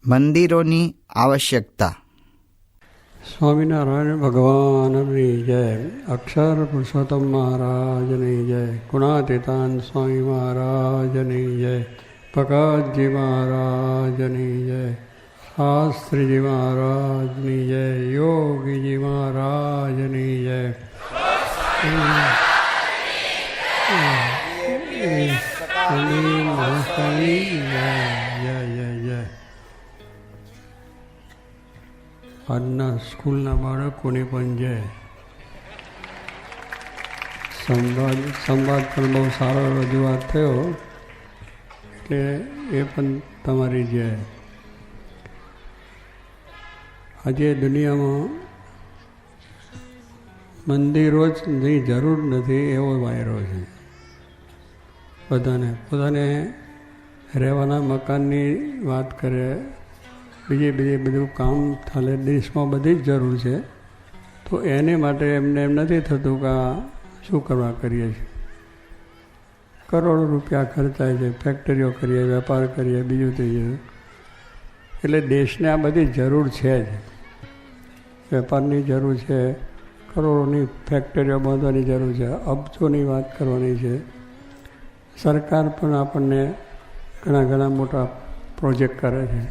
મંદિરોની આવશ્યકતા. સ્વામિનારાયણ ભગવાનની જય. અક્ષર પુરુષોત્તમ મહારાજની જય. ગુણાતીતાન સ્વામી મહારાજની જય. ભગતજી મહારાજની જય. શાસ્ત્રીજી મહારાજની જય. યોગીજી મહારાજની જય. આજના સ્કૂલના બાળકોની પણ જય. સંવાદ પણ બહુ સારો રજૂઆત થયો, એટલે એ પણ તમારી જય. આજે દુનિયામાં મંદિરોની જરૂર નથી એવો વાયરો છે. પોતાને રહેવાના મકાનની વાત કરે, બીજે બધું કામ ચાલે, દેશમાં બધી જ જરૂર છે. તો એને માટે એમને એમ નથી થતું કે આ શું કરવા કરીએ છીએ. કરોડો રૂપિયા ખર્ચાય છે, ફેક્ટરીઓ કરીએ, વેપાર કરીએ, બીજું ત્રીજું. એટલે દેશને આ બધી જરૂર છે જ. વેપારની જરૂર છે, કરોડોની ફેક્ટરીઓ બાંધવાની જરૂર છે, અબજોની વાત કરવાની છે. સરકાર પણ આપણને ઘણા મોટા પ્રોજેક્ટ કરે છે,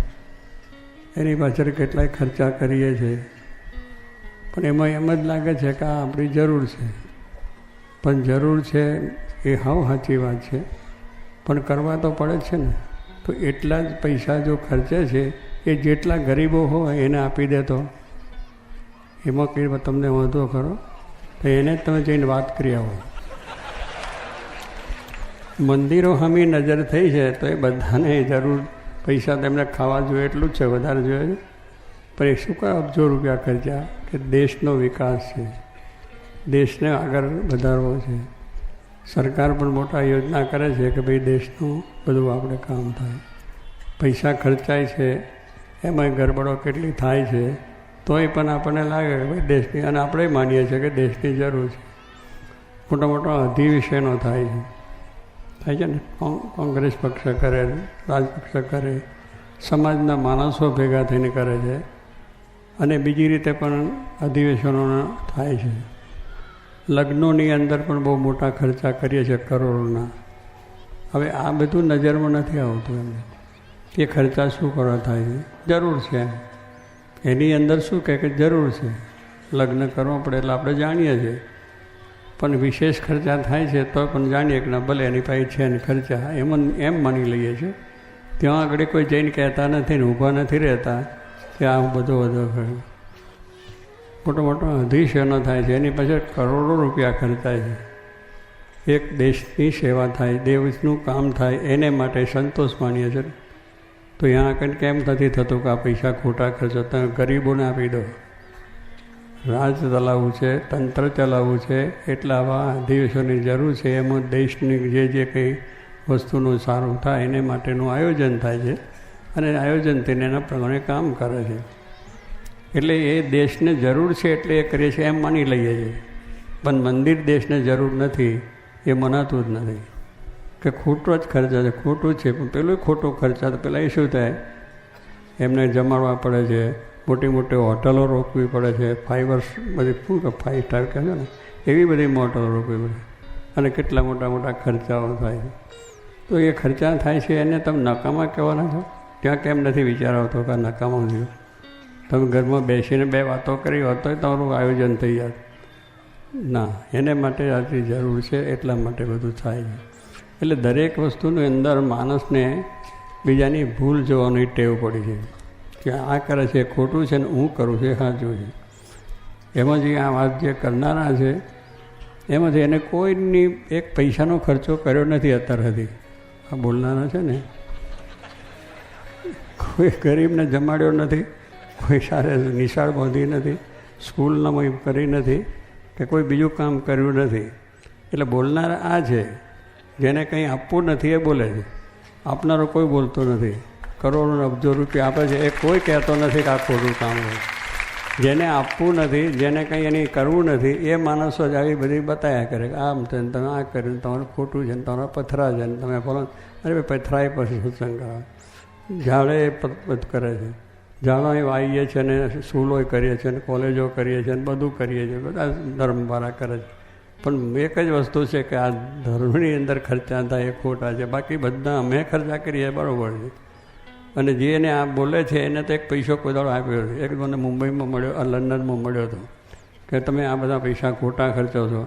એની પાછળ કેટલાય ખર્ચા કરીએ છીએ. પણ એમાં એમ જ લાગે છે કે આ આપણી જરૂર છે. પણ જરૂર છે એ સાચી વાત છે, પણ કરવા તો પડે જ છે ને. તો એટલા જ પૈસા જો ખર્ચે છે એ જેટલા ગરીબો હોય એને આપી દે તો એમાં કંઈ તમને વાંધો ખરો? તો એને જ તમે જઈને વાત કરી આવો. મંદિરો સામે નજર થઈ છે તો એ બધાને જરૂર, પૈસા તેમને ખાવા જોઈએ એટલું જ છે, વધારે જોઈએ. પણ એ શું કરે અબજો રૂપિયા ખર્ચા કે દેશનો વિકાસ છે, દેશને આગળ વધારવો છે. સરકાર પણ મોટા યોજના કરે છે કે ભાઈ દેશનું બધું આપણે કામ થાય. પૈસા ખર્ચાય છે, એમાંય ગરબડો કેટલી થાય છે, તોય પણ આપણને લાગે કે ભાઈ દેશની, અને આપણે માનીએ છીએ કે દેશની જરૂર છે. મોટા અધિવેશનો થાય છે ને, કોંગ્રેસ પક્ષ કરે, રાજપક્ષ કરે, સમાજના માણસો ભેગા થઈને કરે છે. અને બીજી રીતે પણ અધિવેશનો થાય છે. લગ્નોની અંદર પણ બહુ મોટા ખર્ચા કરીએ છીએ, કરોડોના. હવે આ બધું નજરમાં નથી આવતું એમને કે ખર્ચા શું કરવા થાય છે. જરૂર છે એની અંદર શું કહે કે જરૂર છે, લગ્ન કરવા પડે એટલે આપણે જાણીએ છીએ. પણ વિશેષ ખર્ચા થાય છે તો પણ જાણીએ કે ના ભલે એની પાસે છે ને ખર્ચા, એમ માની લઈએ છીએ. ત્યાં આગળ કોઈ જઈને કહેતા નથી ને ઊભા નથી રહેતા કે આ બધો મોટો અધિશનો થાય છે, એની પાછળ કરોડો રૂપિયા ખર્ચાય છે. એક દેશની સેવા થાય, દેશનું કામ થાય, એને માટે સંતોષ માનીએ છીએ. તો ત્યાં આગળ કેમ નથી થતું કે આ પૈસા ખોટા ખર્ચો તમે ગરીબોને આપી દો. રાજ ચલાવવું છે, તંત્ર ચલાવવું છે, એટલે આવા અધિવેશનની જરૂર છે. એમાં દેશની જે કંઈ વસ્તુનું સારું થાય એને માટેનું આયોજન થાય છે, અને આયોજન થઈને એના પ્રમાણે કામ કરે છે. એટલે એ દેશને જરૂર છે એટલે એ કરીએ છીએ એમ માની લઈએ છીએ. પણ મંદિર દેશને જરૂર નથી એ મનાતું જ નથી કે ખોટો જ ખર્ચા છે, ખોટું છે. પણ પેલું ખોટો ખર્ચા તો પેલા એ શું થાય, એમને જમાડવા પડે છે, મોટી હોટલો રોકવી પડે છે, 5 સ્ટાર કહે છે ને એવી બધી હોટલો રોકવી પડે, અને કેટલા મોટા ખર્ચાઓ થાય છે. તો એ ખર્ચા થાય છે એને તમે નકામા કહેવાના છો? ત્યાં કેમ નથી વિચાર આવતો કે નકામા થયું? તમે ઘરમાં બેસીને 2 વાતો કરી હોત તો તમારું આયોજન થઈ જાય. ના, એને માટે આટલી જરૂર છે એટલા માટે બધું થાય છે. એટલે દરેક વસ્તુની અંદર માણસને બીજાની ભૂલ જોવાની ટેવ પડી છે કે આ કરે છે ખોટું છે ને હું કરું છું એ સાચું છે. એમાં જે આ વાત જે કરનારા છે એમાંથી એને કોઈની એક પૈસાનો ખર્ચો કર્યો નથી અત્યાર સુધી. આ બોલનારા છે ને કોઈ ગરીબને જમાડ્યો નથી, કોઈ સારે નિશાળ બાંધી નથી, સ્કૂલનામાં કરી નથી, કે કોઈ બીજું કામ કર્યું નથી. એટલે બોલનારા આ છે, જેને કંઈ આપવું નથી એ બોલે છે. આપનારો કોઈ બોલતો નથી. કરોડો અબજો રૂપિયા આપે છે એ કોઈ કહેતો નથી કે આ ખોટું કામ હોય. જેને આપવું નથી, જેને કંઈ એની કરવું નથી, એ માણસો જ આવી બધી બતાવ્યા કરે કે આમ છે ને તમે આ કર્યું, તમારું ખોટું છે ને તમારા પથરા છે ને તમે બોલો. અરે ભાઈ પથરાય પછી સત્સંગ આવે. ઝાડે પદ કરે છે, ઝાડો વાવીએ છીએ ને સ્કૂલો કરીએ છીએ ને કોલેજો કરીએ છીએ ને બધું કરીએ છીએ, બધા ધર્મવાળા કરે છે. પણ એક જ વસ્તુ છે કે આ ધર્મની અંદર ખર્ચા થાય એ ખોટા છે, બાકી બધા અમે ખર્ચા કરીએ બરાબર છે. અને જે એને આ બોલે છે એને તો એક પૈસો કોઈ દાડો આપ્યો છે. એક મને મુંબઈમાં મળ્યો, લંડનમાં મળ્યો હતો કે તમે આ બધા પૈસા ખોટા ખર્ચો છો,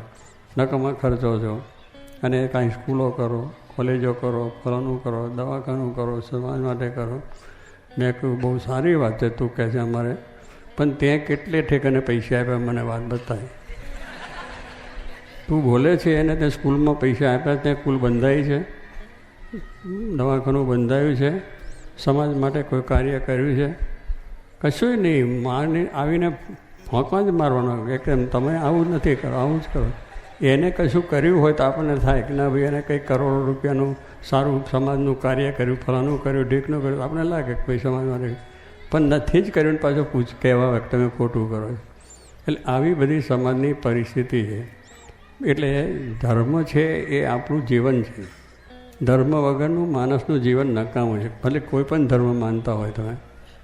નકમા ખર્ચો છો, અને કાંઈ સ્કૂલો કરો, કોલેજો કરો, ફલાણું કરો, દવાખાનું કરો, સમાજ માટે કરો. મેં કહ્યું બહુ સારી વાત છે તું કહે છે અમારે, પણ ત્યાં કેટલે ઠેકાને પૈસા આપ્યા મને વાત બતાવી. તું બોલે છે એને તે સ્કૂલમાં પૈસા આપ્યા, ત્યાં સ્કૂલ બંધાઈ છે, દવાખાનું બંધાયું છે, સમાજ માટે કોઈ કાર્ય કર્યું છે? કશું નહીં. માને આવીને ફોંકા જ મારવાનો કે તમે આવું નથી કરો, આવું જ કરો. એને કશું કર્યું હોય તો આપણને થાય કે ના ભાઈ એને કંઈક કરોડો રૂપિયાનું સારું સમાજનું કાર્ય કર્યું, ફલાણું કર્યું, ઢીકનું કર્યું, આપણે લાગે કે ભાઈ સમાજ માટે, પણ નથી જ કર્યું ને પાછું કહેવા કે તમે ખોટું કરો છો. એટલે આવી બધી સમાજની પરિસ્થિતિ છે. એટલે ધર્મ છે એ આપણું જીવન છે. ધર્મ વગરનું માણસનું જીવન નકામું છે. ભલે કોઈ પણ ધર્મ માનતા હોય તમે,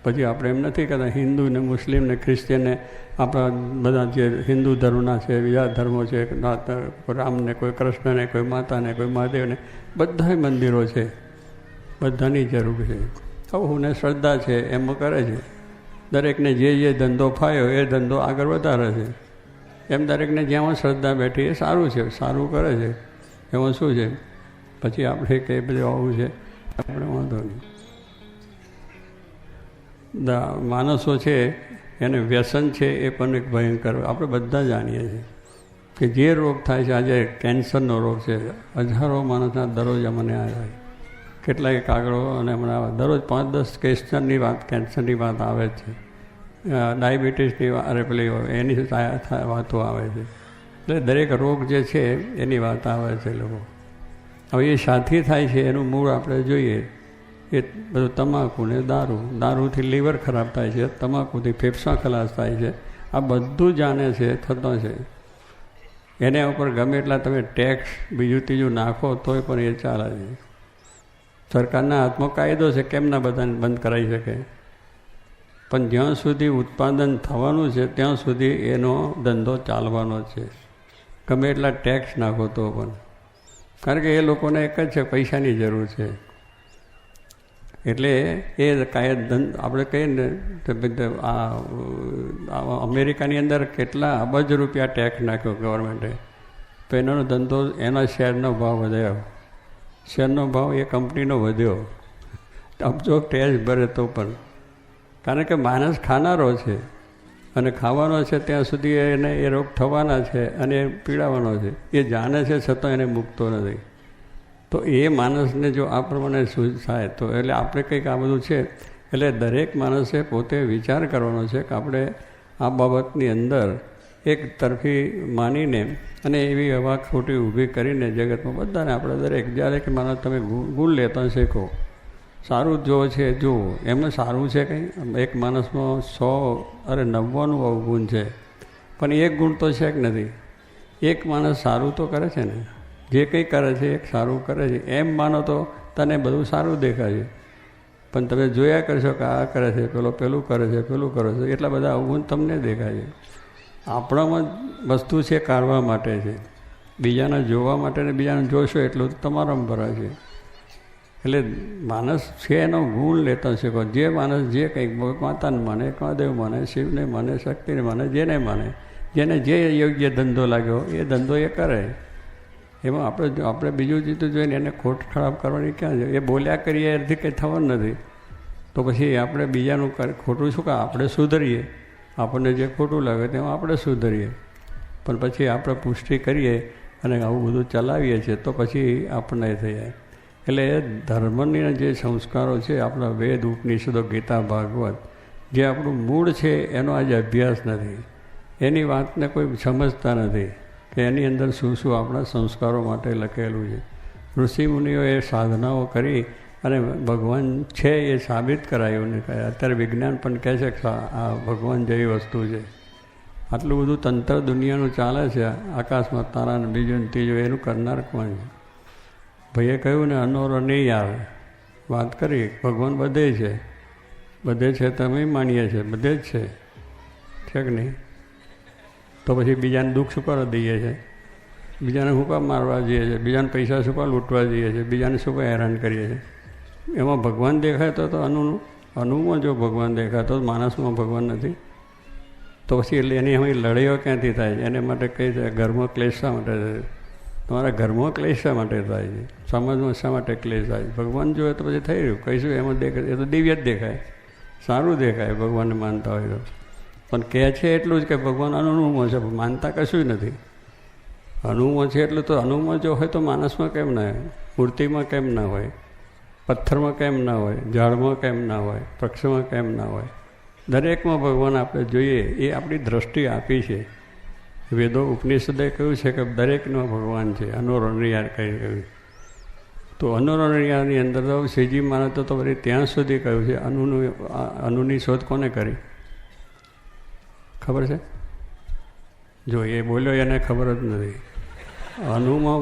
પછી આપણે એમ નથી કહેતા હિન્દુ ને મુસ્લિમ ને ક્રિશ્ચિયન ને આપણા બધા જે હિન્દુ ધર્મના છે, બીજા ધર્મો છે, કોઈ રામને, કોઈ કૃષ્ણને, કોઈ માતાને, કોઈ મહાદેવને, બધા મંદિરો છે, બધાની જરૂર છે. સૌને શ્રદ્ધા છે એમ કરે છે. દરેકને જે ધંધો ફાયો એ ધંધો આગળ વધારે છે. એમ દરેકને જ્યાં શ્રદ્ધા બેઠી એ સારું છે, સારું કરે છે, એમાં શું છે? પછી આપણે કે બધું આવું છે આપણે વાંધો નહીં. માણસો છે એને વ્યસન છે એ પણ એક ભયંકર, આપણે બધા જાણીએ છીએ કે જે રોગ થાય છે. આજે કેન્સરનો રોગ છે, હજારો માણસના દરરોજ અમને આવે, કેટલાય કાગળો અને હમણાં દરરોજ 5-10 કેન્સરની વાત આવે જ છે. ડાયાબિટીસની અરે પેલી એની વાતો આવે છે. એટલે દરેક રોગ જે છે એની વાત આવે છે લોકો. હવે એ શાથી થાય છે એનું મૂળ આપણે જોઈએ. એ બધું તમાકુ ને દારૂથી લીવર ખરાબ થાય છે, તમાકુથી ફેફસા ખલાસ થાય છે. આ બધું જાણે છે, થતો છે. એના ઉપર ગમે એટલા તમે ટેક્સ બીજું ત્રીજું નાખો તોય પણ એ ચાલે છે. સરકારના હાથમાં કાયદો છે, કેમ ના બધાને બંધ કરાવી શકે? પણ જ્યાં સુધી ઉત્પાદન થવાનું છે ત્યાં સુધી એનો ધંધો ચાલવાનો છે, ગમે એટલા ટેક્સ નાખો તો પણ. કારણ કે એ લોકોને એક જ છે, પૈસાની જરૂર છે. એટલે એ આપણે કહીએ ને આ અમેરિકાની અંદર કેટલા અબજ રૂપિયા ટેક્સ નાખ્યો ગવર્મેન્ટે, તો એનો ધંધો, એના શેરનો ભાવ વધ્યો, શેરનો ભાવ એ કંપનીનો વધ્યો, અબજો ટેક્સ ભરે તો પણ. કારણ કે માણસ ખાનારો છે અને ખાવાનો છે ત્યાં સુધી એને એ રોગ થવાના છે અને પીડાવાનો છે. એ જાણે છે છતાં એને મૂકતો નથી. તો એ માણસને જો આ પ્રમાણે શું થાય તો એટલે આપણે કંઈક આ બધું છે. એટલે દરેક માણસે પોતે વિચાર કરવાનો છે કે આપણે આ બાબતની અંદર એક તરફી માનીને અને એવી હવા ખોટી ઊભી કરીને જગતમાં બધાને આપણે દરેક જ્યારે કે માણસ તમે ગુણ લેતા શીખો, સારું જો છે જુઓ. એમાં સારું છે કંઈ એક માણસમાં 99 અવગુણ છે, પણ એક ગુણ તો છે કે નથી. એક માણસ સારું તો કરે છે ને, જે કંઈ કરે છે એક સારું કરે છે એમ માનો તો તને બધું સારું દેખાય છે. પણ તમે જોયા કરશો કે આ કરે છે, પેલું કરે છે, પેલું કરે છે, એટલા બધા અવગુણ તમને દેખાય છે. આપણામાં વસ્તુ છે કાઢવા માટે છે, બીજાના જોવા માટે ને બીજાને જોશો એટલું તમારામાં ભરાય છે. એટલે માણસ છે એનો ગુણ લેતા શીખો. જે માણસ જે કંઈક માતાને માને, મહાદેવ માને, શિવને માને, શક્તિને માને, જેને માને, જેને જે યોગ્ય ધંધો લાગ્યો એ ધંધો એ કરે. એમાં આપણે બીજું જીતું જોઈને એને ખોટ ખરાબ કરવાની ક્યાં છે? એ બોલ્યા કરીએ એથી કંઈ થવાનું નથી. તો પછી આપણે બીજાનું ખોટું શું કે આપણે સુધરીએ, આપણને જે ખોટું લાગે તેમાં આપણે સુધરીએ. પણ પછી આપણે પુષ્ટિ કરીએ અને આવું બધું ચલાવીએ છીએ તો પછી આપણને એ થઈ જાય. એટલે ધર્મના જે સંસ્કારો છે, આપણા વેદ, ઉપનિષદો, ગીતા, ભાગવત, જે આપણું મૂળ છે એનો આજે અભ્યાસ નથી. એની વાતને કોઈ સમજતા નથી કે એની અંદર શું શું આપણા સંસ્કારો માટે લખેલું છે. ઋષિમુનિઓએ સાધનાઓ કરી અને ભગવાન છે એ સાબિત કરાયું ને અત્યારે વિજ્ઞાન પણ કહે છે કે આ ભગવાન જેવી વસ્તુ છે. આટલું બધું તંત્ર દુનિયાનું ચાલે છે, આકાશમાં તારાને બીજું ને ત્રીજું, એનું કરનાર કોણ છે? ભાઈએ કહ્યું ને અનોરો નહીં આવે, વાત કરી ભગવાન બધે છે, બધે છે તમે માનીએ છીએ, બધે જ છે કે નહીં? તો પછી બીજાને દુઃખ શું કરવા દઈએ છીએ? બીજાને શું કામ મારવા જઈએ છીએ? બીજાને પૈસા શું કામ લૂંટવા જઈએ છીએ? બીજાને શું કામ હેરાન કરીએ છીએ? એમાં ભગવાન દેખાય તો અનુમાં જો ભગવાન દેખાય તો માણસમાં ભગવાન નથી. તો પછી એટલે એની અમે લડાઈઓ ક્યાંથી થાય છે? એને માટે કઈ થાય? ઘરમાં ક્લેશ શા માટે થાય? તમારા ઘરમાં ક્લેશ શા માટે થાય છે? સમાજમાં શા માટે ક્લેશ થાય છે? ભગવાન જોઈએ તો પછી થઈ રહ્યું કહીશું એમાં દેખાય, એ તો દિવ્ય જ દેખાય, સારું દેખાય ભગવાનને માનતા હોય તો. પણ કહે છે એટલું જ કે ભગવાન અનુમાં છે, માનતા કશું નથી. અનુમાં છે એટલું તો અનુમાં જો હોય તો માણસમાં કેમ ના હોય? મૂર્તિમાં કેમ ના હોય? પથ્થરમાં કેમ ના હોય? ઝાડમાં કેમ ના હોય? વૃક્ષમાં કેમ ના હોય? દરેકમાં ભગવાન આપણે જોઈએ એ આપણી દ્રષ્ટિ આપી છે. વેદો ઉપનિષદે કહ્યું છે કે દરેકનો ભગવાન છે. અનોરણિયાર કહ્યું. તો અનોરણિયારની અંદર તો શ્રીજી મહારાજ તો વળી ત્યાં સુધી કહ્યું છે અનુની શોધ કોને કરી ખબર છે? જો એ બોલ્યો એને ખબર જ નથી. અનુમાં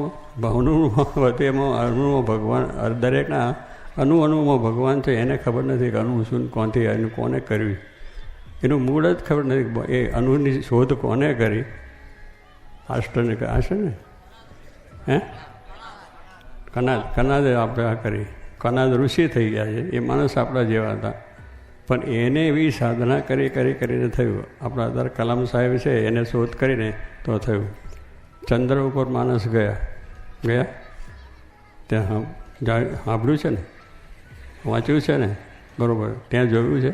ભગવાન દરેકના અનુમાં ભગવાન છે એને ખબર નથી કે અનુ શું કોનથી એનું કોને કર્યું, એનું મૂળ જ ખબર નથી. એ અનુની શોધ કોને કરી? આષ્ટને આ છે ને કનાદે આપણે આ કરી. કનાદ ઋષિ થઈ ગયા છે, એ માણસ આપણા જેવા હતા, પણ એને એવી સાધના કરીને થયું. આપણા અત્યારે કલામ સાહેબ છે એને શોધ કરીને તો થયું. ચંદ્ર ઉપર માણસ ગયા ત્યાં સાંભળ્યું છે ને, વાંચ્યું છે ને, બરાબર? ત્યાં જોયું છે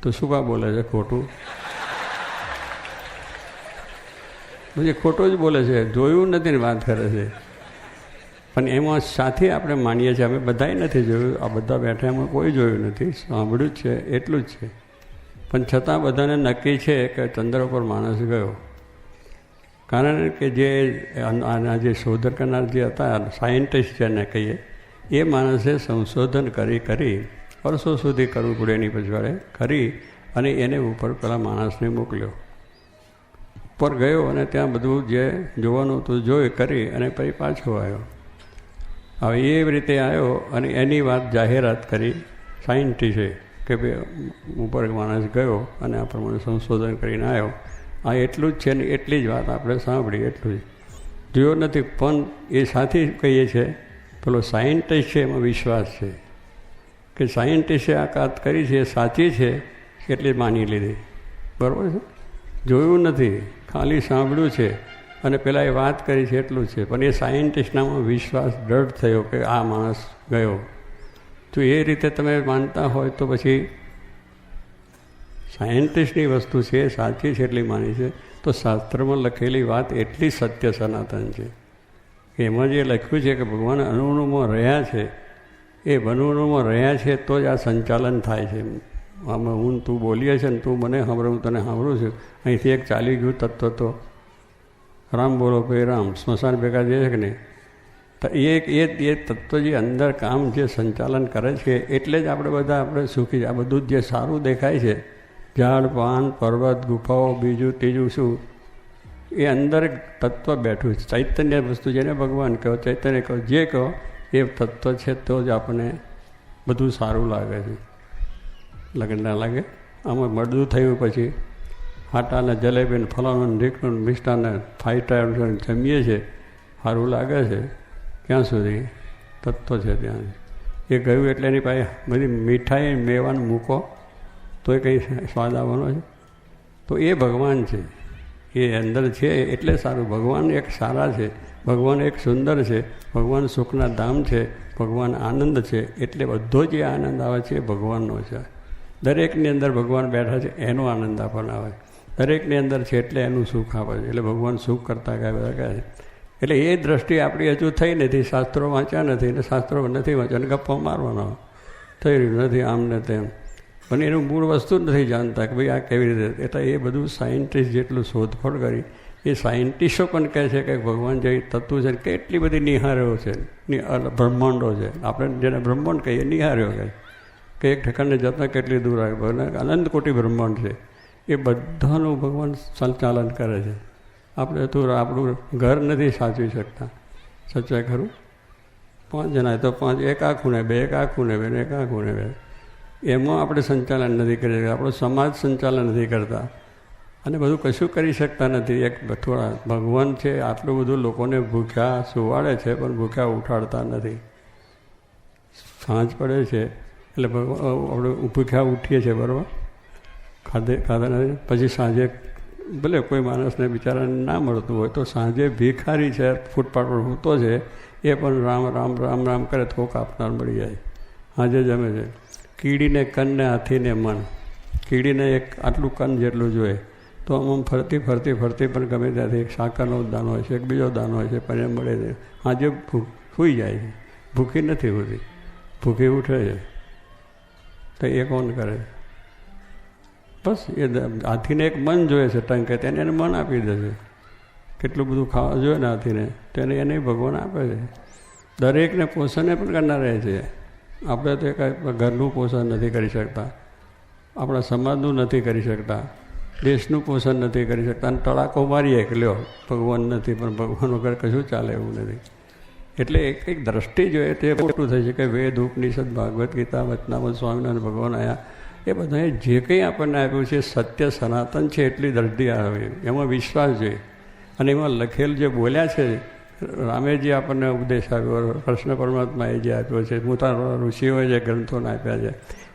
તો શું કા બોલે છે ખોટું? પછી ખોટું જ બોલે છે, જોયું નથી ને વાત કરે છે. પણ એમાં સાથે આપણે માનીએ છીએ, અમે બધાએ નથી જોયું, આ બધા બેઠા એમાં કોઈ જોયું નથી, સાંભળ્યું જ છે એટલું જ છે. પણ છતાં બધાને નક્કી છે કે ચંદ્ર ઉપર માણસ ગયો. કારણ કે જે આના જે શોધ કરનાર જે હતા સાયન્ટિસ્ટ જેને કહીએ, એ માણસે સંશોધન કરી વર્ષો સુધી કરવું પડે એની પછવાડે કરી અને એને ઉપર પેલા માણસને મોકલ્યો. ઉપર ગયો અને ત્યાં બધું જે જોવાનું હતું જોઈ કરી અને પછી પાછો આવ્યો. હવે એવી રીતે આવ્યો અને એની વાત જાહેરાત કરી સાયન્ટિસ્ટે કે ભાઈ ઉપર માણસ ગયો અને આ પ્રમાણે સંશોધન કરીને આવ્યો. આ એટલું જ છે ને એટલી જ વાત આપણે સાંભળી, એટલું જ જોયો નથી. પણ એ સાથે કહીએ છીએ પેલો સાયન્ટિસ્ટ છે એમાં વિશ્વાસ છે કે સાયન્ટિસ્ટે આ વાત કરી છે એ સાચી છે એટલે માની લીધી. બરાબર છે? જોયું નથી, ખાલી સાંભળ્યું છે અને પેલા એ વાત કરી છે એટલું છે. પણ એ સાયન્ટિસ્ટનામાં વિશ્વાસ દ્રઢ થયો કે આ માણસ ગયો. તો એ રીતે તમે માનતા હોય તો પછી સાયન્ટિસ્ટની વસ્તુ છે સાચી છે એટલી માની છે તો શાસ્ત્રમાં લખેલી વાત એટલી સત્ય સનાતન છે કે એમાં જે લખ્યું છે કે ભગવાન અણુઅણુમાં રહ્યા છે, એ અણુઅણુમાં રહ્યા છે તો જ આ સંચાલન થાય છે. આમાં હું તું બોલીએ છે ને તું મને સાંભળું, હું તને સાંભળું છું. અહીંથી એક ચાલી ગયું તત્વ તો રામ બોલો ભાઈ રામ, સ્મશાન ભેગા જે છે કે નહીં, તો એ તત્વ જે અંદર કામ જે સંચાલન કરે છે એટલે જ આપણે સુખી છે. આ બધું જે સારું દેખાય છે, ઝાડ પાન પર્વત ગુફાઓ બીજું ત્રીજું શું, એ અંદર તત્વ બેઠું છે. ચૈતન્ય વસ્તુ જેને ભગવાન કહો, ચૈતન્ય કહો, જે કહો એ તત્વ છે તો જ આપણને બધું સારું લાગે છે. લગ્ન ના લાગે? આમાં મળદું થયું પછી હાટાને જલેબીને ફલાણું ઢીકણું મિષ્ટાને ફાઈટા જમીએ છીએ, સારું લાગે છે. ક્યાં સુધી તત્વ છે ત્યાં એ ગયું એટલે એની પાસે બધી મીઠાઈ મેવાનું મૂકો તો એ કંઈ સ્વાદ આવવાનો છે? તો એ ભગવાન છે, એ અંદર છે એટલે સારું. ભગવાન એક સારા છે, ભગવાન એક સુંદર છે, ભગવાન સુખના ધામ છે, ભગવાન આનંદ છે. એટલે બધો જે આનંદ આવે છે એ ભગવાનનો છે. દરેકની અંદર ભગવાન બેઠા છે એનો આનંદ આપણને આવે, દરેકની અંદર છે એટલે એનું સુખ આવે છે. એટલે ભગવાન સુખ કરતા કાંઈ બધા કહે છે. એટલે એ દ્રષ્ટિ આપણી હજુ થઈ નથી, શાસ્ત્રો વાંચ્યા નથી એટલે શાસ્ત્રો નથી વાંચ્યા અને ગપ્પા મારવાનો થઈ રહ્યું નથી આમ ને તેમ. પણ એનું મૂળ વસ્તુ નથી જાણતા કે ભાઈ આ કેવી રીતે. એટલે એ બધું સાયન્ટિસ્ટ જેટલું શોધખોળ કરી એ સાયન્ટિસ્ટો પણ કહે છે કે ભગવાન જે તત્વ છે કેટલી બધી નિહાર્યો છે, બ્રહ્માંડો છે. આપણે જેને બ્રહ્માંડ કહીએ નિહાર્યો કે એક ઠેકાણે જતાં કેટલી દૂર આવે. ભગવાન અનંત કોટી બ્રહ્માંડ છે, એ બધાનું ભગવાન સંચાલન કરે છે. આપણે તો આપણું ઘર નથી સાચવી શકતા, સચ્ચાઈ ખરું, 5 જણા તો 5, એક આ ખૂણે 2, એક આ ખૂણે 2, એક આ ખૂણે 2. એમાં આપણે સંચાલન નથી કરી શકતા, આપણો સમાજ સંચાલન નથી કરતા અને બધું કશું કરી શકતા નથી. એક થોડા ભગવાન છે આટલું બધું લોકોને ભૂખ્યા સુવાડે છે પણ ભૂખ્યા ઉઠાડતા નથી. સાંજ પડે છે એટલે આપણે ભૂખ્યા ઉઠીએ છીએ, બરાબર, ખાધા નથી. પછી સાંજે ભલે કોઈ માણસને બિચારાને ના મળતું હોય તો સાંજે ભિખારી છે ફૂટપાથ પર સૂતો છે એ પણ રામ રામ રામ રામ કરે તો કોક આપનાર મળી જાય. સાંજે જમે છે. કીડીને કન ને હાથીને મન. કીડીને એક આટલું કન જેટલું જોઈએ તો આમ ફરતી ફરતી ફરતી પણ ગમે ત્યાંથી એક સાકરનો દાનો હોય છે, એક બીજો દાનો હોય છે, પણ એ મળે છે. સાંજે સૂઈ જાય છે, ભૂખી નથી હોતી, ભૂખી ઉઠે છે તો એ કોણ કરે? બસ એ હાથીને એક મન જોઈએ છે ટંકે, તેને એને મન આપી દે છે. કેટલું બધું ખાવા જોઈએ ને હાથીને, તેને એને ભગવાન આપે છે. દરેકને પોષણ પણ કરનાર રહે છે. આપણે તો કાંઈ ઘરનું પોષણ નથી કરી શકતા, આપણા સમાજનું નથી કરી શકતા, દેશનું પોષણ નથી કરી શકતા, અને ટળાકો મારીએ કે લ્યો ભગવાન નથી, પણ ભગવાન વગર કશું ચાલે એવું નથી. એટલે એક દ્રષ્ટિ જોઈએ તે ખોટું થઈ છે કે વેદ, ઉપનિષદ, ભાગવદ્ ગીતા, વચનામૃત, સ્વામિનારાયણ ભગવાન આવ્યા, એ બધાએ જે કંઈ આપણને આપ્યું છે સત્ય સનાતન છે એટલી દ્રષ્ટિ આવે, એમાં વિશ્વાસ જોઈએ. અને એમાં લખેલ જે બોલ્યા છે, રામે જે આપણને ઉપદેશ આપ્યો, કૃષ્ણ પરમાત્માએ જે આપ્યો છે, મોટા ઋષિઓએ જે ગ્રંથોને આપ્યા છે,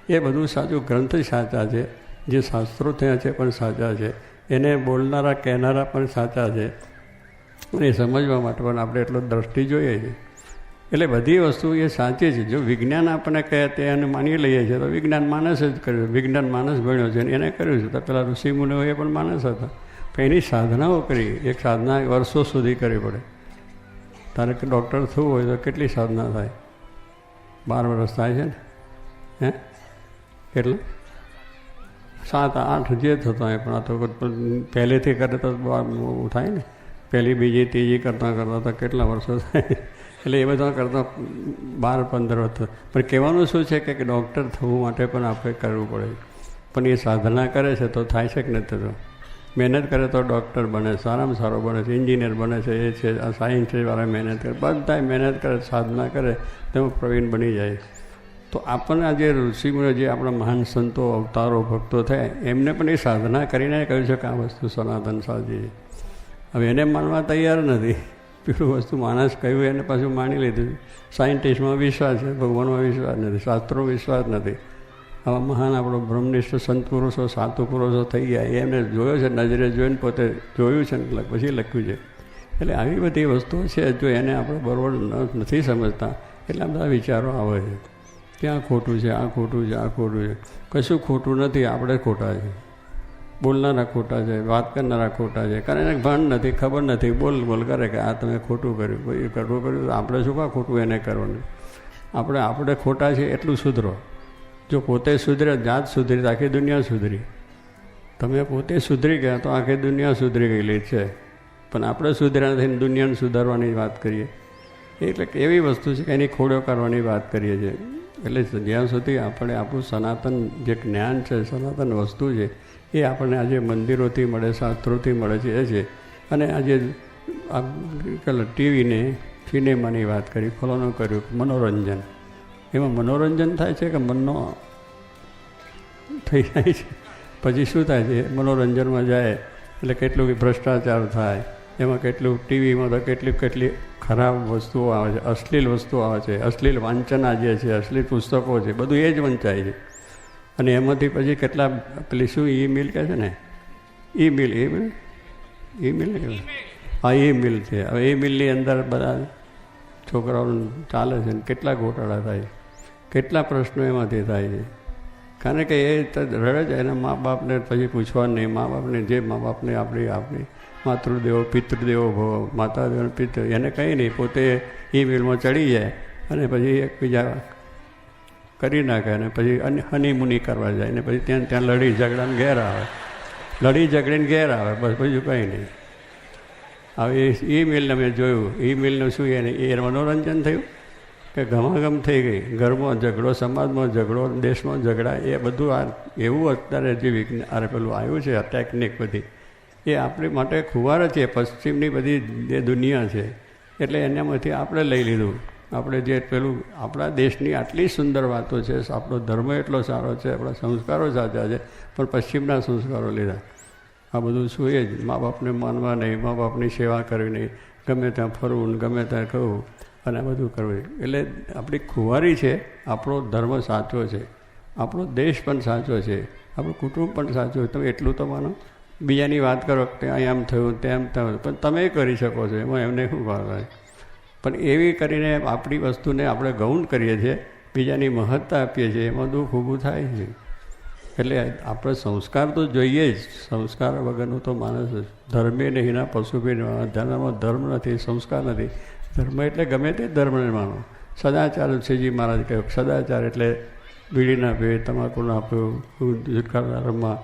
એ બધું સાચું. ગ્રંથ સાચા છે, જે શાસ્ત્રો થયા છે પણ સાચા છે, એને બોલનારા કહેનારા પણ સાચા છે, અને એ સમજવા માટે પણ આપણે એટલો દ્રષ્ટિ જોઈએ છે. એટલે બધી વસ્તુ એ સાચી છે. જો વિજ્ઞાન આપણને કહે તે એને માની લઈએ છીએ તો વિજ્ઞાન માણસ જ કર્યું, વિજ્ઞાન માણસ ભણ્યો છે એને કર્યું છે. તો પેલા ઋષિમુનિઓ એ પણ માણસ હતા, પણ એની સાધનાઓ કરી. એક સાધના વર્ષો સુધી કરવી પડે. તારે કે ડૉક્ટર થવું હોય તો કેટલી સાધના થાય? 12 વર્ષ થાય છે ને, હે એટલે 7, 8 જે થતા હોય, પણ આ તો પહેલેથી કરે તો થાય ને. પહેલી, બીજી, ત્રીજી કરતાં કરતાં તો કેટલા વર્ષો થાય? એટલે એ બધા કરતાં 12-15 વર્ષ. પણ કહેવાનું શું છે કે ડૉક્ટર થવું માટે પણ આપણે કરવું પડે. પણ એ સાધના કરે છે તો થાય છે કે નથી થતો? મહેનત કરે તો ડૉક્ટર બને, સારામાં સારો બને છે, એન્જિનિયર બને છે, એ છે આ સાયન્સવાળા મહેનત કરે, બધા મહેનત કરે, સાધના કરે તો પ્રવીણ બની જાય. તો આપણને આ જે ઋષિમુનિઓ, જે આપણા મહાન સંતો, અવતારો, ભક્તો થયા, એમને પણ એ સાધના કરીને કહ્યું છે કે આ વસ્તુ સનાતન સાચી છે. હવે એને માનવા તૈયાર નથી. પેલું વસ્તુ માણસ કહ્યું એને પાછું માની લીધું. સાયન્ટિસ્ટમાં વિશ્વાસ છે, ભગવાનમાં વિશ્વાસ નથી, શાસ્ત્રો વિશ્વાસ નથી. આવા મહાન આપણો બ્રહ્મનિષ્ઠ સંત પુરુષો, સાધુ પુરુષો થઈ ગયા, એમને જોયો છે, નજરે જોઈને પોતે જોયું છે ને પછી લખ્યું છે. એટલે આવી બધી વસ્તુઓ છે, જો એને આપણે બરોબર નથી સમજતા એટલે આ બધા વિચારો આવે છે કે આ ખોટું છે, આ ખોટું છે, આ ખોટું છે. કશું ખોટું નથી, આપણે ખોટા છે. બોલનારા ખોટા છે, વાત કરનારા ખોટા છે. કારણ એને ભાન નથી, ખબર નથી, બોલ બોલ કરે કે આ તમે ખોટું કર્યું, કોઈ કરવું કર્યું તો આપણે શું કાં ખોટું એને કરવાનું? આપણે ખોટા છે એટલું સુધરો. જો પોતે સુધરે, જાત સુધરી તો આખી દુનિયા સુધરી. તમે પોતે સુધરી ગયા તો આખી દુનિયા સુધરી ગયેલી છે. પણ આપણે સુધર્યા નથી, દુનિયાને સુધારવાની વાત કરીએ. એટલે એવી વસ્તુ છે કે એની ખોડો કરવાની વાત કરીએ છીએ. એટલે જ્યાં સુધી આપણે આપણું સનાતન જે જ્ઞાન છે, સનાતન વસ્તુ છે, એ આપણને આજે મંદિરોથી મળે, શાસ્ત્રોથી મળે છે, એ છે. અને આજે ટીવીને, સિનેમાની વાત કરી, ફલાણું કર્યું, મનોરંજન. એમાં મનોરંજન થાય છે કે મનનો થઈ જાય છે. પછી શું થાય છે? મનોરંજનમાં જાય એટલે કેટલું ભ્રષ્ટાચાર થાય, એમાં કેટલું ટીવીમાં તો કેટલી ખરાબ વસ્તુઓ આવે છે, અશ્લીલ વસ્તુઓ આવે છે, અશ્લીલ વાંચના જે છે, અશ્લીલ પુસ્તકો છે, બધું એ જ વંચાય છે. અને એમાંથી પછી કેટલા પેલી શું ઈ-મિલ કહે છે ને, ઈ-મિલ હા, ઈ-મિલ છે. હવે ઈ-મિલની અંદર બધા છોકરાઓને ચાલે છે ને કેટલા ગોટાળા થાય, કેટલા પ્રશ્નો એમાંથી થાય છે. કારણ કે એ રડે છે, એના મા બાપને પછી પૂછવાનું નહીં. મા બાપને આપણી માતૃદેવો, પિતૃદેવો ભવ, માતાદેવો, પિતૃ, એને કંઈ નહીં, પોતે ઈ-મિલમાં ચડી જાય અને પછી એકબીજા કરી નાખે અને પછી હનીમૂની કરવા જાય ને પછી ત્યાં લડી ઝઘડાને ઘેર આવે, લડી ઝઘડીને ઘેર આવે, બસ બીજું કંઈ નહીં. હવે ઈ-મિલને મેં જોયું, ઈ-મિલનું શું એ મનોરંજન થયું કે ઘમાઘમ થઈ ગઈ. ઘરમાં ઝઘડો, સમાજમાં ઝઘડો, દેશમાં ઝઘડા, એ બધું આ એવું અત્યારે જે વિજ્ઞાન પેલું આવ્યું છે, આ ટેકનિક બધી, એ આપણી માટે ખુવાર છે. પશ્ચિમની બધી જે દુનિયા છે એટલે એનામાંથી આપણે લઈ લીધું આપણે જે પેલું આપણા દેશની આટલી સુંદર વાતો છે, આપણો ધર્મ એટલો સારો છે, આપણા સંસ્કારો સાચા છે, પણ પશ્ચિમના સંસ્કારો લીધા. આ બધું શું એ જ મા બાપને માનવા નહીં, મા બાપની સેવા કરવી નહીં, ગમે ત્યાં ફરવું, ગમે ત્યાં કહું અને આ બધું કરવું. એટલે આપણી ખુવારી છે, આપણો ધર્મ સાચો છે, આપણો દેશ પણ સાચો છે, આપણું કુટુંબ પણ સાચું છે. તમે એટલું તો માનો. બીજાની વાત કરો કે અહીં આમ થયું તેમ થયું, પણ તમે કરી શકો છો, એમાં એમને શું વાત. પણ એવી કરીને આપણી વસ્તુને આપણે ગૌણ કરીએ છીએ, બીજાની મહત્તા આપીએ છીએ, એમાં દુઃખ ઊભું થાય છે. એટલે આપણે સંસ્કાર તો જોઈએ જ. સંસ્કાર વગરનું તો માણસ ધર્મે નહીં ના પશુ બી ધર્મમાં ધર્મ નથી, સંસ્કાર નથી. ધર્મ એટલે ગમે તે ધર્મને માનો. સદાચાર છેજી મહારાજ કહ્યું, સદાચાર એટલે બીડી ના પીવે, તમાકુ ના પીવું, ધર્મમાં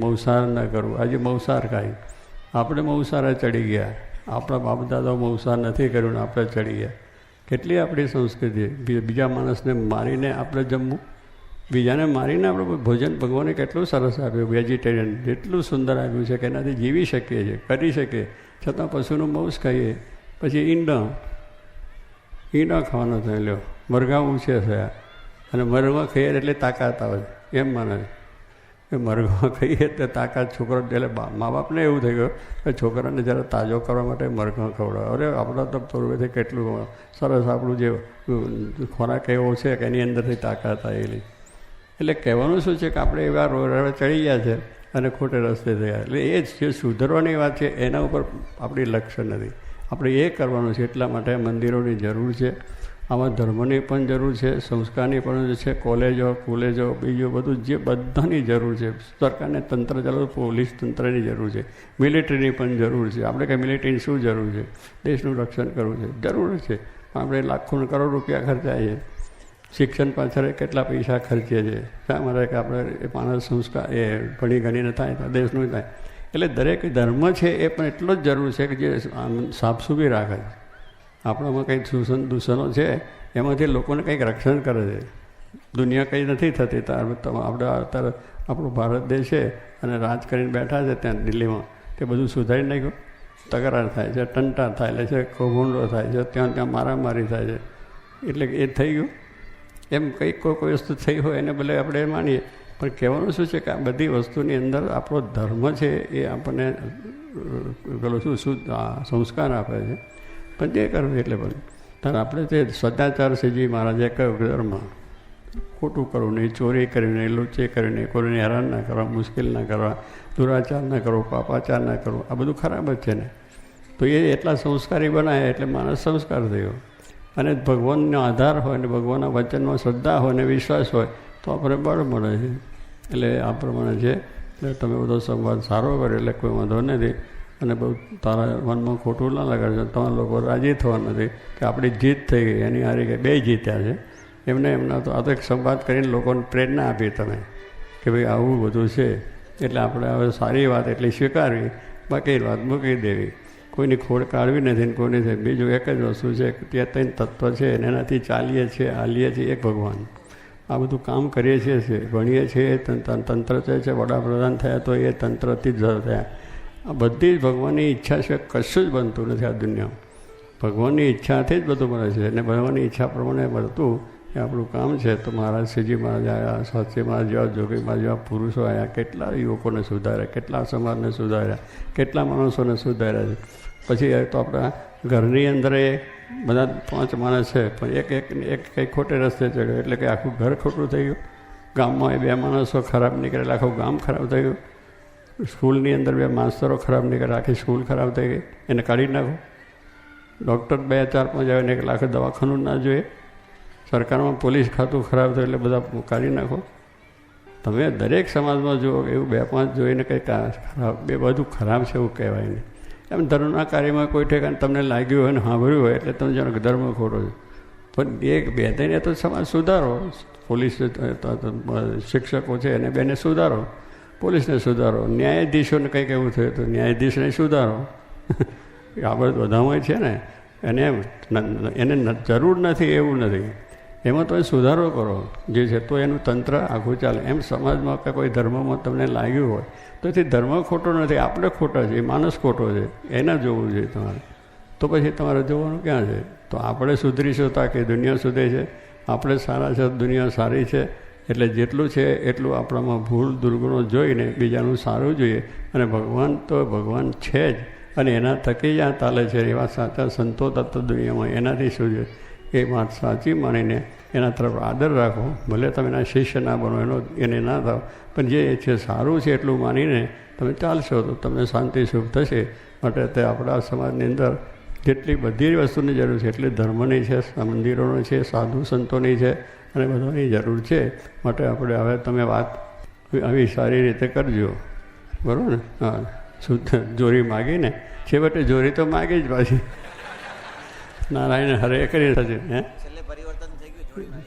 મૌસાર ના કરવું. આજે મૌસાર ખાય, આપણે મૌસારા ચડી ગયા. આપણા બાપ દાદાઓ મૌસાર નથી કર્યું ને આપણે ચડી ગયા. કેટલી આપણી સંસ્કૃતિ. બીજા માણસને મારીને આપણે જમવું, બીજાને મારીને આપણે ભોજન ભગવાને કેટલું સરસ આપ્યું, વેજીટેરિયન જેટલું સુંદર આપ્યું છે કે એનાથી જીવી શકીએ છીએ, કરી શકીએ. છતાં પશુનું માંસ ખાઈએ. પછી ઈંડા ખાવાનો થયો, લ્યો મરઘા ઊંચે થયા, અને મરઘા ખાઈએ એટલે તાકાત આવે એમ માને કે મરઘા ખાઈએ તો તાકાત. છોકરો એટલે મા બાપને એવું થઈ ગયું કે છોકરાને જરા તાજો કરવા માટે મરઘા ખવડાવે. અરે આપણા તો પૂર્વેથી કેટલું સરસ આપણું જે ખોરાક એવો છે કે એની અંદરથી તાકાત આવેલી. એટલે કહેવાનું શું છે કે આપણે એવા રોડ ચડી ગયા છે અને ખોટે રસ્તે થયા. એટલે એ જ જે સુધરવાની વાત છે એના ઉપર આપણી લક્ષ્ય નથી. આપણે એ કરવાનું છે. એટલા માટે મંદિરોની જરૂર છે, આમાં ધર્મની પણ જરૂર છે, સંસ્કારની પણ છે, કોલેજો બીજું બધું જે બધાની જરૂર છે. સરકારને તંત્ર ચાલુ, પોલીસ તંત્રની જરૂર છે, મિલિટરીની પણ જરૂર છે. આપણે કંઈ મિલિટરીની શું જરૂર છે? દેશનું રક્ષણ કરવું છે, જરૂર છે. આપણે લાખો કરોડ રૂપિયા ખર્ચાઈએ, શિક્ષણ પાછળ કેટલા પૈસા ખર્ચીએ છીએ. શા માટે કે આપણે એ માણસ સંસ્કાર એ ભણી ગણીને થાય તો દેશનું થાય. એટલે દરેક ધર્મ છે એ પણ એટલો જ જરૂર છે કે જે સાફસૂફી રાખે છે. આપણામાં કંઈક દૂષણો છે એમાંથી લોકોને કંઈક રક્ષણ કરે છે. દુનિયા કંઈ નથી થતી. આપણે અત્યારે આપણો ભારત દેશ છે અને રાજ કરીને બેઠા છે ત્યાં દિલ્હીમાં, તે બધું સુધારી નાખ્યું. તકરાર થાય છે, ટંટા થાય છે, કૌભાંડો થાય છે, ત્યાં મારામારી થાય છે. એટલે એ થઈ ગયું. એમ કંઈક કોઈ વસ્તુ થઈ હોય એને ભલે આપણે માનીએ, પણ કહેવાનું શું છે કે આ બધી વસ્તુની અંદર આપણો ધર્મ છે એ આપણને પેલો શું સંસ્કાર આપે છે. પણ તે કરવું એટલે પણ ત્યારે આપણે તે સદાચાર શ્રીજી મહારાજે કહ્યું કે ધર્મ ખોટું કરવું નહીં, ચોરી કરવી નહીં, લુચ્ચે કરવી નહીં, કોઈને હેરાન ના કરવા, મુશ્કેલ ના કરવા, દુરાચાર ના કરવો, પાપાચાર ના કરવો. આ બધું ખરાબ જ છે ને. તો એ એટલા સંસ્કારી બનાવે એટલે માણસ સંસ્કાર થયો. અને ભગવાનનો આધાર હોય ને ભગવાનના વચનમાં શ્રદ્ધા હોય ને વિશ્વાસ હોય તો આપણે બળ મળે છે. એટલે આ પ્રમાણે છે. એટલે તમે બધો સંવાદ સારો કર્યો એટલે કોઈ વાંધો નથી. અને બહુ તારા મનમાં ખોટું ના લગાડજો. તમારા લોકો રાજી થવા નથી કે આપણી જીત થઈ ગઈ, એની હારી કે બે જીત્યા છે. એમના તો આ તો એક સંવાદ કરીને લોકોને પ્રેરણા આપી તમે કે ભાઈ આવું બધું છે. એટલે આપણે હવે સારી વાત એટલી સ્વીકારવી, બાકી વાત મૂકી દેવી. કોઈની ખોડ કાઢવી નથી ને કોઈની થઈ. બીજું એક જ વસ્તુ છે કે તે ત્રણ તત્વ છે અને એનાથી ચાલીએ છીએ, હાલીએ છીએ એક ભગવાન. આ બધું કામ કરીએ છીએ, ભણીએ છીએ, તંત્ર છે, વડાપ્રધાન થયા તો એ તંત્રથી જ થયા. આ બધી જ ભગવાનની ઈચ્છા છે, કશું જ બનતું નથી આ દુનિયામાં. ભગવાનની ઈચ્છાથી જ બધું બને છે અને ભગવાનની ઈચ્છા પ્રમાણે મળતું એ આપણું કામ છે. તો મહારાજ શ્રીજી મહારાજ આવ્યા, સાચી મહારાજ જેવા, જોગી મહારાજ જેવા પુરુષો આવ્યા, કેટલા યુવકોને સુધાર્યા, કેટલા સમાજને સુધાર્યા, કેટલા માણસોને સુધાર્યા છે. પછી તો આપણા ઘરની અંદર એ બધા 5 માણસ છે પણ એક કંઈ ખોટે રસ્તે ચડ્યો એટલે કે આખું ઘર ખોટું થઈ ગયું. ગામમાં એ 2 માણસો ખરાબ નીકળે આખું ગામ ખરાબ થઈ ગયું. સ્કૂલની અંદર 2 માસ્તરો ખરાબ નીકળે, આખી સ્કૂલ ખરાબ થઈ ગઈ. એને કાઢી નાખો. ડૉક્ટર 2 4 5 આવે ને આખું દવાખાનું ના જોઈએ. સરકારમાં પોલીસ ખાતું ખરાબ થયું એટલે બધા કાઢી નાખો. તમે દરેક સમાજમાં જુઓ એવું 2 5 જોઈને કંઈ ખરાબ બધું ખરાબ છે એવું કહેવાય નહીં. એમ ધર્મના કાર્યમાં કોઈ ઠેકાને તમને લાગ્યું હોય ને સાંભળ્યું હોય એટલે તમે જાણો કે ધર્મ ખોટો છે. પણ 1 2 થઈને તો સમાજ સુધારો. પોલીસ શિક્ષકો છે એને 2ને સુધારો, પોલીસને સુધારો, ન્યાયાધીશોને કંઈક એવું થયું તો ન્યાયાધીશને સુધારો. આ બધું બધામાં છે ને. એને જરૂર નથી એવું નથી. એમાં તમે સુધારો કરો જે છે તો એનું તંત્ર આખું ચાલે. એમ સમાજમાં કે કોઈ ધર્મમાં તમને લાગ્યું હોય તો એથી ધર્મ ખોટો નથી, આપણે ખોટા છે, એ માણસ ખોટો છે, એને જોવું જોઈએ તમારે. તો તો પછી તમારે જોવાનું ક્યાં છે? તો આપણે સુધરીશું તો આખી દુનિયા સુધરે છે. આપણે સારા છે, દુનિયા સારી છે. એટલે જેટલું છે એટલું આપણામાં ભૂલ દુર્ગુણો જોઈને બીજાનું સારું જોઈએ. અને ભગવાન તો ભગવાન છે જ, અને એના થકી જ આ ચાલે છે. એવા સાચા સંતો તત્વ દુનિયામાં એનાથી શું છે એ વાત સાચી માનીને એના તરફ આદર રાખો. ભલે તમે એના શિષ્ય ના બનો, એને ના થાવ, પણ જે છે સારું છે એટલું માનીને તમે ચાલશો તો તમને શાંતિ સુખ થશે. માટે તે આપણા સમાજની અંદર જેટલી બધી વસ્તુની જરૂર છે એટલી ધર્મની છે, મંદિરોની છે, સાધુ સંતોની છે, અને બધાની જરૂર છે. માટે આપણે હવે તમે વાત આવી સારી રીતે કરજો, બરાબર ને? હા, શુદ્ધ જોરી માગીને છેવટે જોરી તો માગી જ પાછી. નારાયણ હરે કરી થશે. હે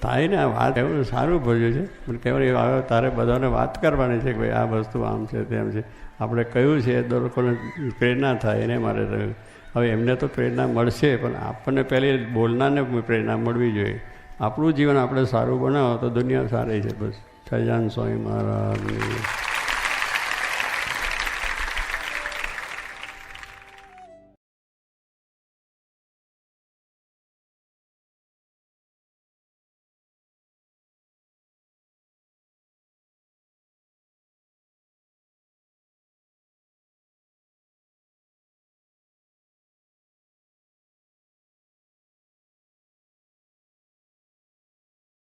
થાય ને આ વાત એવું સારું ભર્યું છે. પણ કહેવાય આવે તારે બધાને વાત કરવાની છે કે ભાઈ આ વસ્તુ આમ છે તેમ છે. આપણે કહ્યું છે એ લોકોને પ્રેરણા થાય એને માટે થયું. હવે એમને તો પ્રેરણા મળશે, પણ આપણને પહેલી બોલનારને પ્રેરણા મળવી જોઈએ. આપણું જીવન આપણે સારું બનાવો તો દુનિયા સારી છે. બસ સહજાનંદ સ્વામી મહારાજની